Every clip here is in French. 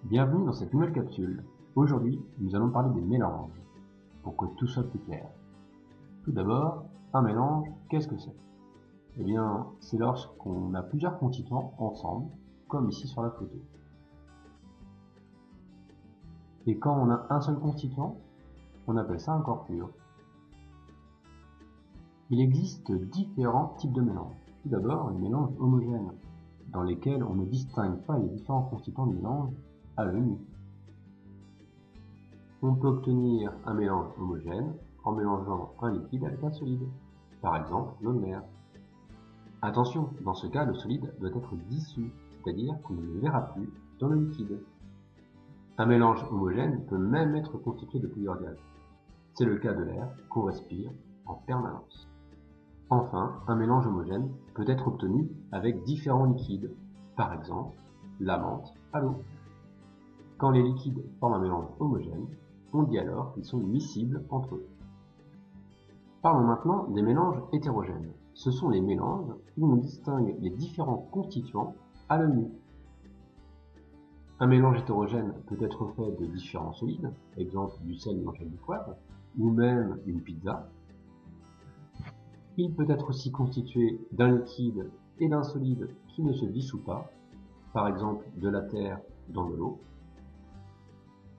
Bienvenue dans cette nouvelle capsule. Aujourd'hui, nous allons parler des mélanges, pour que tout soit plus clair. Tout d'abord, un mélange, qu'est-ce que c'est? Eh bien, c'est lorsqu'on a plusieurs constituants ensemble, comme ici sur la photo. Et quand on a un seul constituant, on appelle ça un corps pur. Il existe différents types de mélanges. Tout d'abord, les mélanges homogènes, dans lesquels on ne distingue pas les différents constituants du mélange à l'œil nu. On peut obtenir un mélange homogène en mélangeant un liquide avec un solide, par exemple l'eau de mer. Attention, dans ce cas, le solide doit être dissous, c'est-à-dire qu'on ne le verra plus dans le liquide. Un mélange homogène peut même être constitué de plusieurs gaz. C'est le cas de l'air qu'on respire en permanence. Enfin, un mélange homogène peut être obtenu avec différents liquides, par exemple la menthe à l'eau. Quand les liquides forment un mélange homogène, on dit alors qu'ils sont miscibles entre eux. Parlons maintenant des mélanges hétérogènes. Ce sont les mélanges où on distingue les différents constituants à l'œil nu. Un mélange hétérogène peut être fait de différents solides, exemple du sel mélangé avec du poivre, ou même une pizza. Il peut être aussi constitué d'un liquide et d'un solide qui ne se dissout pas, par exemple de la terre dans de l'eau.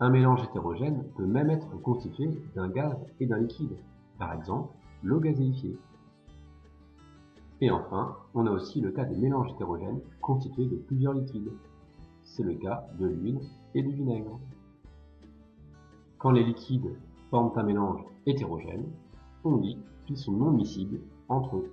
Un mélange hétérogène peut même être constitué d'un gaz et d'un liquide, par exemple l'eau gazéifiée. Et enfin, on a aussi le cas des mélanges hétérogènes constitués de plusieurs liquides. C'est le cas de l'huile et du vinaigre. Quand les liquides forment un mélange hétérogène, on dit qu'ils sont non miscibles entre eux.